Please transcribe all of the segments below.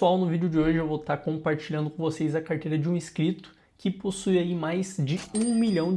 pessoal, no vídeo de hoje eu vou estar compartilhando com vocês a carteira de um inscrito que possui aí mais de R$ 1 milhão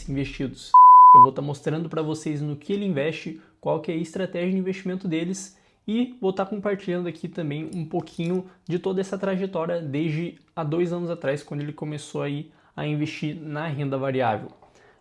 investidos. Eu vou estar mostrando para vocês no que ele investe, qual que é a estratégia de investimento deles e vou estar compartilhando aqui também um pouquinho de toda essa trajetória desde há 2 anos atrás, quando ele começou aí a investir na renda variável.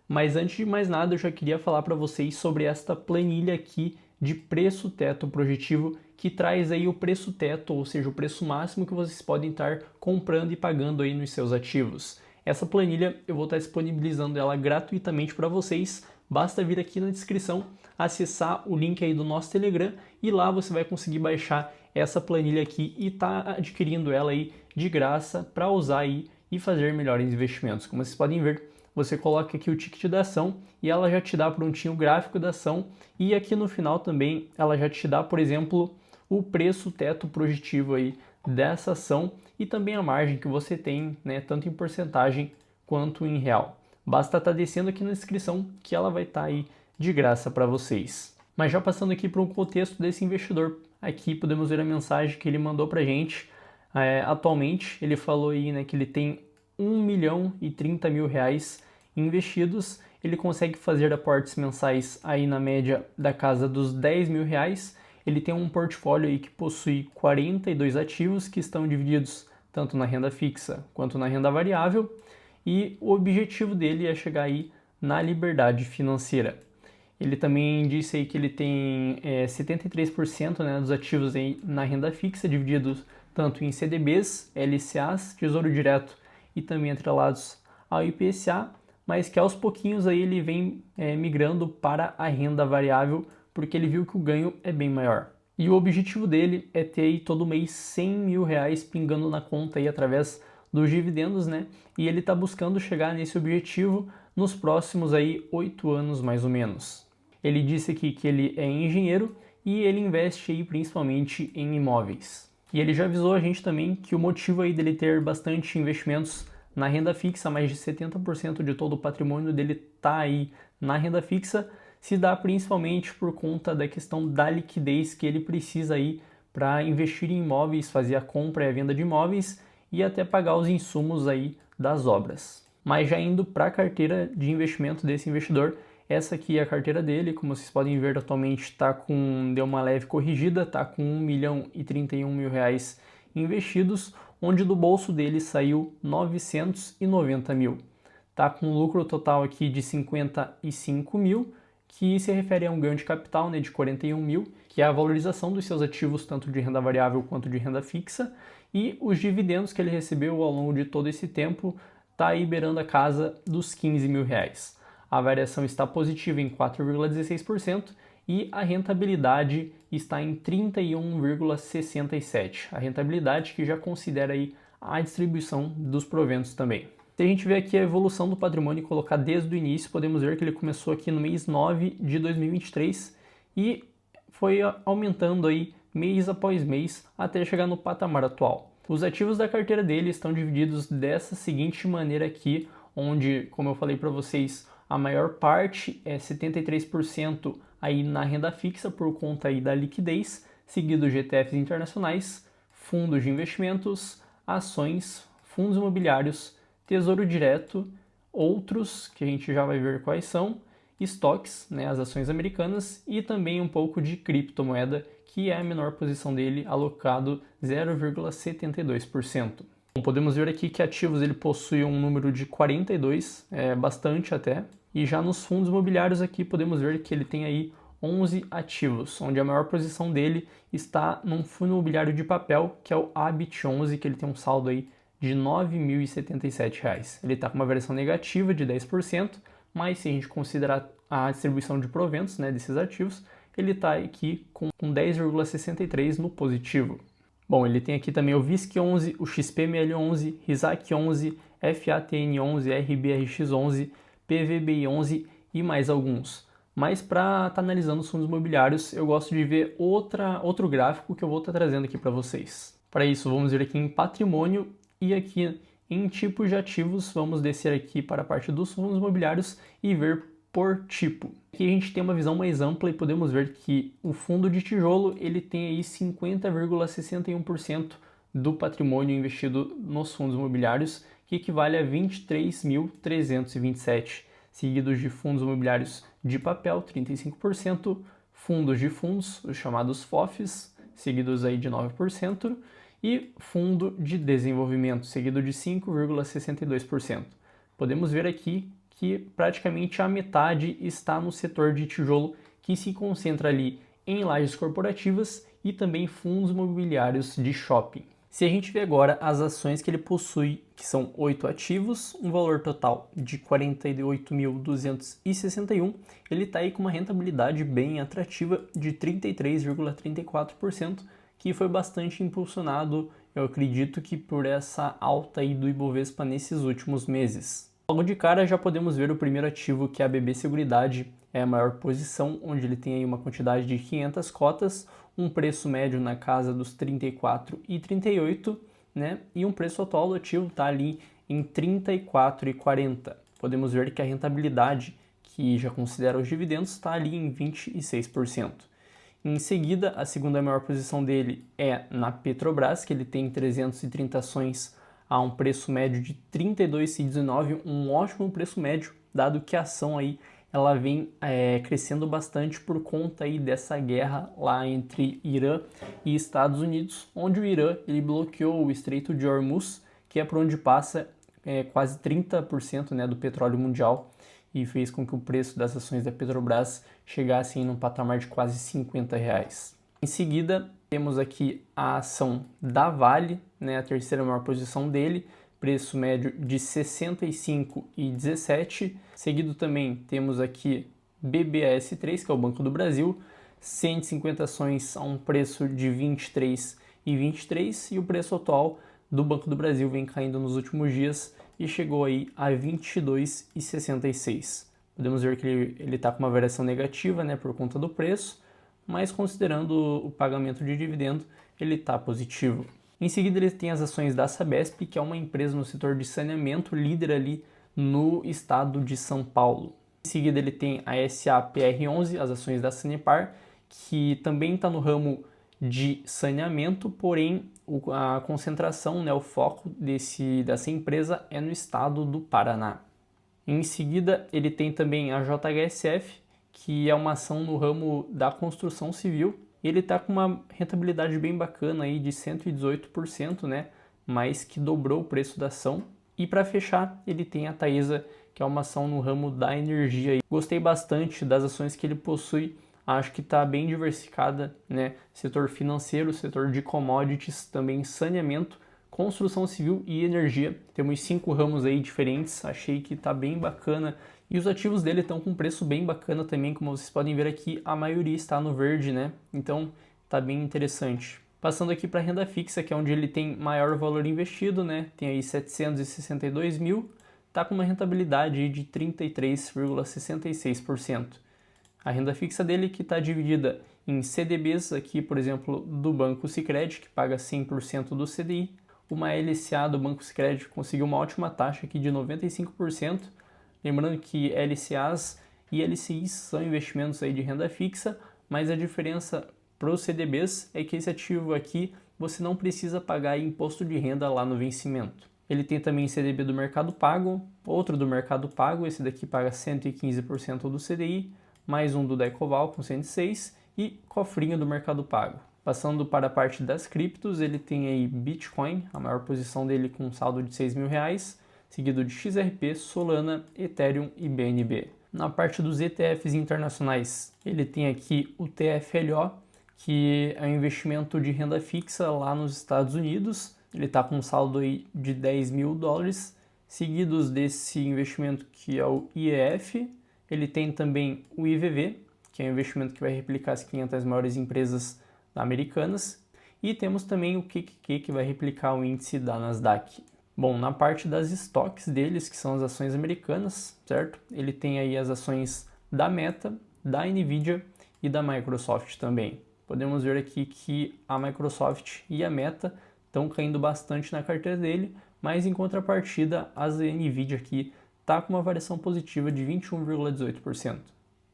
Mas antes de mais nada, eu já queria falar para vocês sobre esta planilha aqui de preço teto projetivo, que traz aí o preço teto, ou seja, o preço máximo que vocês podem estar comprando e pagando aí nos seus ativos. Essa planilha eu vou estar disponibilizando ela gratuitamente para vocês. Basta vir aqui na descrição, acessar o link aí do nosso Telegram e lá você vai conseguir baixar essa planilha aqui e tá adquirindo ela aí de graça para usar aí e fazer melhores investimentos. Como vocês podem ver, você coloca aqui o ticket da ação e ela já te dá prontinho o gráfico da ação e aqui no final também ela já te dá, por exemplo, o preço teto projetivo aí dessa ação e também a margem que você tem, né, tanto em porcentagem quanto em real. Basta estar descendo aqui na descrição que ela vai estar aí de graça para vocês. Mas já passando aqui para um contexto desse investidor, aqui podemos ver a mensagem que ele mandou para a gente. Atualmente ele falou aí, né, que ele tem R$ 1.030.000 investidos, ele consegue fazer aportes mensais aí na média da casa dos R$ 10.000. Ele tem um portfólio aí que possui 42 ativos que estão divididos tanto na renda fixa quanto na renda variável e o objetivo dele é chegar aí na liberdade financeira. Ele também disse aí que ele tem 73%, né, dos ativos aí na renda fixa, divididos tanto em CDBs, LCAs, Tesouro Direto e também atrelados ao IPCA, mas que aos pouquinhos aí ele vem migrando para a renda variável, porque ele viu que o ganho é bem maior. E o objetivo dele é ter aí todo mês R$ 100.000 pingando na conta aí através dos dividendos, né? E ele está buscando chegar nesse objetivo nos próximos aí 8 anos mais ou menos. Ele disse aqui que ele é engenheiro e ele investe aí principalmente em imóveis. E ele já avisou a gente também que o motivo aí dele ter bastante investimentos na renda fixa, mais de 70% de todo o patrimônio dele está aí na renda fixa, se dá principalmente por conta da questão da liquidez que ele precisa aí para investir em imóveis, fazer a compra e a venda de imóveis e até pagar os insumos aí das obras. Mas já indo para a carteira de investimento desse investidor, essa aqui é a carteira dele, como vocês podem ver atualmente deu uma leve corrigida, está com R$1.031.000 investidos, onde do bolso dele saiu 990 mil. Está com um lucro total aqui de 55 mil, que se refere a um ganho de capital, né, de 41 mil, que é a valorização dos seus ativos, tanto de renda variável quanto de renda fixa, e os dividendos que ele recebeu ao longo de todo esse tempo está aí beirando a casa dos R$15.000. A variação está positiva em 4,16% e a rentabilidade está em 31,67%. A rentabilidade que já considera aí a distribuição dos proventos também. Se a gente ver aqui a evolução do patrimônio e colocar desde o início, podemos ver que ele começou aqui no mês 9 de 2023 e foi aumentando aí mês após mês até chegar no patamar atual. Os ativos da carteira dele estão divididos dessa seguinte maneira aqui, onde, como eu falei para vocês, a maior parte é 73% aí na renda fixa por conta aí da liquidez, seguido de ETFs internacionais, fundos de investimentos, ações, fundos imobiliários, Tesouro Direto, outros, que a gente já vai ver quais são, estoques, né, as ações americanas, e também um pouco de criptomoeda, que é a menor posição dele, alocado 0,72%. Bom, podemos ver aqui que ativos ele possui um número de 42, bastante até, e já nos fundos imobiliários aqui podemos ver que ele tem aí 11 ativos, onde a maior posição dele está num fundo imobiliário de papel, que é o Habit11, que ele tem um saldo aí de R$ 9.077. Ele está com uma variação negativa de 10%, mas se a gente considerar a distribuição de proventos, né, desses ativos, ele está aqui com 10,63% no positivo. Bom, ele tem aqui também o VISC11, o XPML11, RISAC11, FATN11, RBRX11, PVBI11 e mais alguns. Mas para estar analisando os fundos imobiliários, eu gosto de ver outro gráfico que eu vou estar trazendo aqui para vocês. Para isso, vamos ver aqui em patrimônio e aqui em tipos de ativos, vamos descer aqui para a parte dos fundos imobiliários e ver por tipo. Aqui a gente tem uma visão mais ampla e podemos ver que o fundo de tijolo ele tem aí 50,61% do patrimônio investido nos fundos imobiliários, que equivale a 23.327, seguidos de fundos imobiliários de papel, 35%, fundos de fundos, os chamados FOFs, seguidos aí de 9%, e fundo de desenvolvimento, seguido de 5,62%. Podemos ver aqui que praticamente a metade está no setor de tijolo, que se concentra ali em lajes corporativas e também fundos imobiliários de shopping. Se a gente vê agora as ações que ele possui, que são 8 ativos, um valor total de 48.261, ele está aí com uma rentabilidade bem atrativa de 33,34%, que foi bastante impulsionado, eu acredito que por essa alta aí do Ibovespa nesses últimos meses. Logo de cara já podemos ver o primeiro ativo, que é a BB Seguridade, é a maior posição, onde ele tem aí uma quantidade de 500 cotas, um preço médio na casa dos 34,38, né? E um preço atual do ativo está ali em 34,40. Podemos ver que a rentabilidade, que já considera os dividendos, está ali em 26%. Em seguida, a segunda maior posição dele é na Petrobras, que ele tem 330 ações a um preço médio de R$ 32,19, um ótimo preço médio, dado que a ação aí ela vem crescendo bastante por conta aí dessa guerra lá entre Irã e Estados Unidos, onde o Irã ele bloqueou o Estreito de Hormuz, que é por onde passa quase 30%, né, do petróleo mundial, e fez com que o preço das ações da Petrobras chegasse em um patamar de quase R$ 50. Em seguida, temos aqui a ação da Vale, né, a terceira maior posição dele, preço médio de R$ 65,17. Seguido também temos aqui BBAS3, que é o Banco do Brasil, 150 ações a um preço de R$ 23,23, e o preço atual do Banco do Brasil vem caindo nos últimos dias e chegou aí a R$ 22,66. Podemos ver que ele está com uma variação negativa, né, por conta do preço, mas considerando o pagamento de dividendo, ele está positivo. Em seguida, ele tem as ações da Sabesp, que é uma empresa no setor de saneamento, líder ali no estado de São Paulo. Em seguida, ele tem a SAPR11, as ações da Sanepar, que também está no ramo de saneamento, porém a concentração, né, o foco dessa empresa é no estado do Paraná. Em seguida, ele tem também a JHSF, que é uma ação no ramo da construção civil. Ele está com uma rentabilidade bem bacana aí de 118%, né? Mais que dobrou o preço da ação. E para fechar, ele tem a Taesa, que é uma ação no ramo da energia. Gostei bastante das ações que ele possui. Acho que está bem diversificada, né? Setor financeiro, setor de commodities, também saneamento, construção civil e energia. Temos 5 ramos aí diferentes. Achei que está bem bacana. E os ativos dele estão com um preço bem bacana também, como vocês podem ver aqui, a maioria está no verde, né? Então tá bem interessante. Passando aqui para a renda fixa, que é onde ele tem maior valor investido, né? Tem aí 762 mil, tá com uma rentabilidade de 33,66%. A renda fixa dele que está dividida em CDBs, aqui por exemplo do Banco Sicredi, que paga 100% do CDI. Uma LCA do Banco Sicredi conseguiu uma ótima taxa aqui de 95%. Lembrando que LCAs e LCIs são investimentos aí de renda fixa, mas a diferença para os CDBs é que esse ativo aqui você não precisa pagar imposto de renda lá no vencimento. Ele tem também CDB do Mercado Pago, outro do Mercado Pago, esse daqui paga 115% do CDI, mais um do da Ecoval com 106% e cofrinho do Mercado Pago. Passando para a parte das criptos, ele tem aí Bitcoin, a maior posição dele com um saldo de R$ 6 mil, seguido de XRP, Solana, Ethereum e BNB. Na parte dos ETFs internacionais, ele tem aqui o TFLO, que é um investimento de renda fixa lá nos Estados Unidos. Ele está com um saldo aí de 10 mil dólares. Seguidos desse investimento, que é o IEF, ele tem também o IVV, que é um investimento que vai replicar as 500 maiores empresas americanas. E temos também o QQQ, que vai replicar o índice da Nasdaq. Bom, na parte das estoques deles, que são as ações americanas, certo? Ele tem aí as ações da Meta, da Nvidia e da Microsoft também. Podemos ver aqui que a Microsoft e a Meta estão caindo bastante na carteira dele, mas em contrapartida, as Nvidia aqui está com uma variação positiva de 21,18%.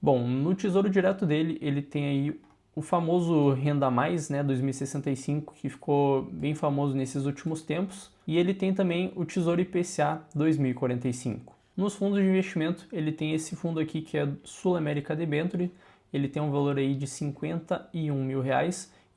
Bom, no Tesouro Direto dele, ele tem aí o famoso Renda Mais, né, 2065, que ficou bem famoso nesses últimos tempos, e ele tem também o Tesouro IPCA 2045. Nos fundos de investimento, ele tem esse fundo aqui que é Sul América Debenture, ele tem um valor aí de R$51 mil e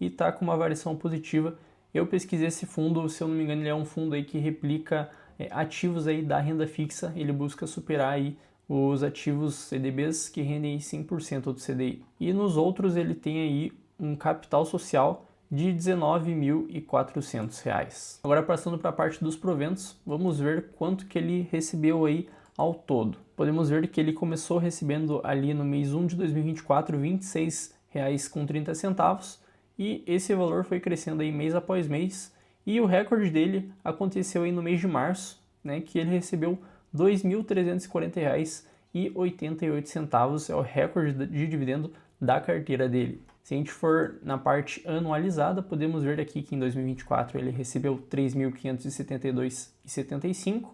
está com uma variação positiva. Eu pesquisei esse fundo, se eu não me engano, ele é um fundo aí que replica ativos aí da renda fixa, ele busca superar aí os ativos CDBs que rendem 100% do CDI. E nos outros ele tem aí um capital social de R$ 19.400. Agora passando para a parte dos proventos, vamos ver quanto que ele recebeu aí ao todo. Podemos ver que ele começou recebendo ali no mês 1 de 2024 R$ 26,30 e esse valor foi crescendo aí mês após mês e o recorde dele aconteceu aí no mês de março, né, que ele recebeu R$ 2.340,88, é o recorde de dividendo da carteira dele. Se a gente for na parte anualizada, podemos ver aqui que em 2024 ele recebeu R$ 3.572,75,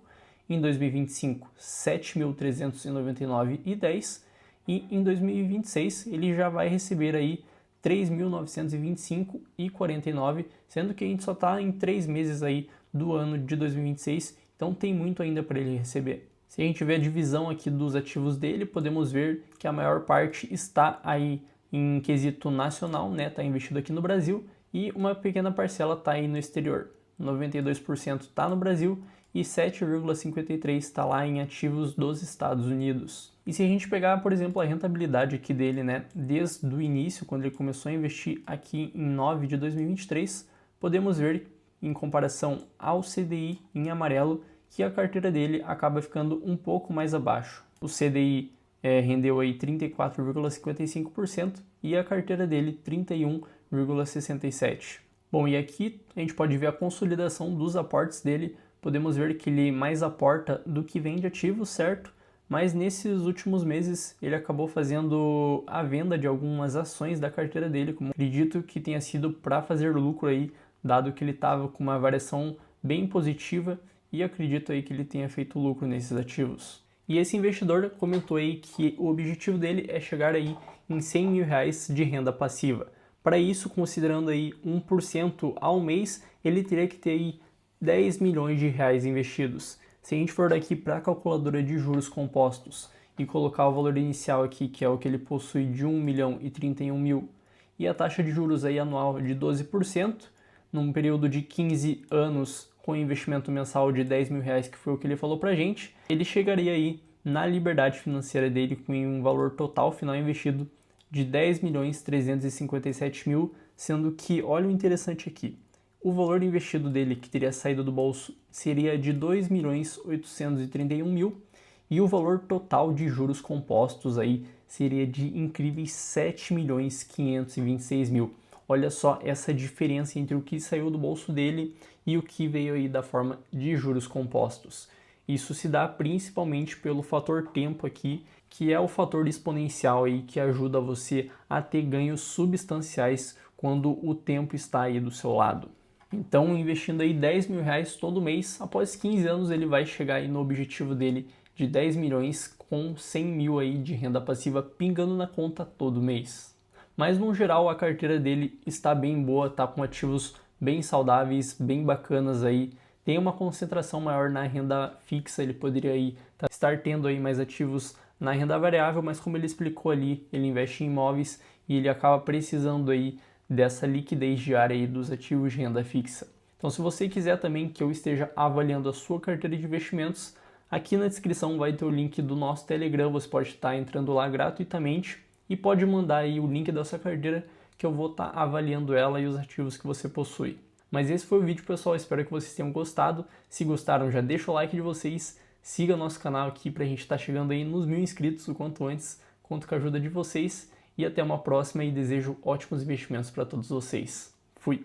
em 2025 R$ 7.399,10 e em 2026 ele já vai receber aí R$ 3.925,49, sendo que a gente só está em 3 meses aí do ano de 2026, então tem muito ainda para ele receber. Se a gente ver a divisão aqui dos ativos dele, podemos ver que a maior parte está aí em quesito nacional, né? Está investido aqui no Brasil e uma pequena parcela está aí no exterior. 92% está no Brasil e 7,53% está lá em ativos dos Estados Unidos. E se a gente pegar, por exemplo, a rentabilidade aqui dele, né, desde o início, quando ele começou a investir aqui em 9 de 2023, podemos ver, em comparação ao CDI em amarelo, que a carteira dele acaba ficando um pouco mais abaixo. O CDI rendeu aí 34,55% e a carteira dele 31,67%. Bom, e aqui a gente pode ver a consolidação dos aportes dele. Podemos ver que ele mais aporta do que vende ativos, certo? Mas nesses últimos meses ele acabou fazendo a venda de algumas ações da carteira dele, como acredito que tenha sido para fazer lucro aí, dado que ele estava com uma variação bem positiva e acredito aí que ele tenha feito lucro nesses ativos. E esse investidor comentou aí que o objetivo dele é chegar aí em R$100 mil de renda passiva. Para isso, considerando aí 1% ao mês, ele teria que ter aí R$10 milhões investidos. Se a gente for daqui para a calculadora de juros compostos e colocar o valor inicial aqui, que é o que ele possui de 1.031.000, e a taxa de juros aí anual de 12%, num período de 15 anos com investimento mensal de R$10 mil, que foi o que ele falou pra gente, ele chegaria aí na liberdade financeira dele com um valor total final investido de R$10.357.000, sendo que, olha o interessante aqui, o valor investido dele que teria saído do bolso seria de R$2.831.000 e o valor total de juros compostos aí seria de incríveis R$7.526.000. Olha só essa diferença entre o que saiu do bolso dele e o que veio aí da forma de juros compostos. Isso se dá principalmente pelo fator tempo aqui, que é o fator exponencial aí que ajuda você a ter ganhos substanciais quando o tempo está aí do seu lado. Então, investindo aí R$10 mil todo mês, após 15 anos ele vai chegar aí no objetivo dele de 10 milhões com 100 mil aí de renda passiva pingando na conta todo mês. Mas no geral a carteira dele está bem boa, tá com ativos bem saudáveis, bem bacanas aí. Tem uma concentração maior na renda fixa, ele poderia aí estar tendo aí mais ativos na renda variável, mas como ele explicou ali, ele investe em imóveis e ele acaba precisando aí dessa liquidez diária aí dos ativos de renda fixa. Então, se você quiser também que eu esteja avaliando a sua carteira de investimentos, aqui na descrição vai ter o link do nosso Telegram, você pode estar entrando lá gratuitamente e pode mandar aí o link da sua carteira que eu vou estar avaliando ela e os ativos que você possui. Mas esse foi o vídeo, pessoal, espero que vocês tenham gostado. Se gostaram, já deixa o like de vocês, siga nosso canal aqui pra gente estar chegando aí nos 1000 inscritos o quanto antes, conto com a ajuda de vocês e até uma próxima e desejo ótimos investimentos para todos vocês. Fui!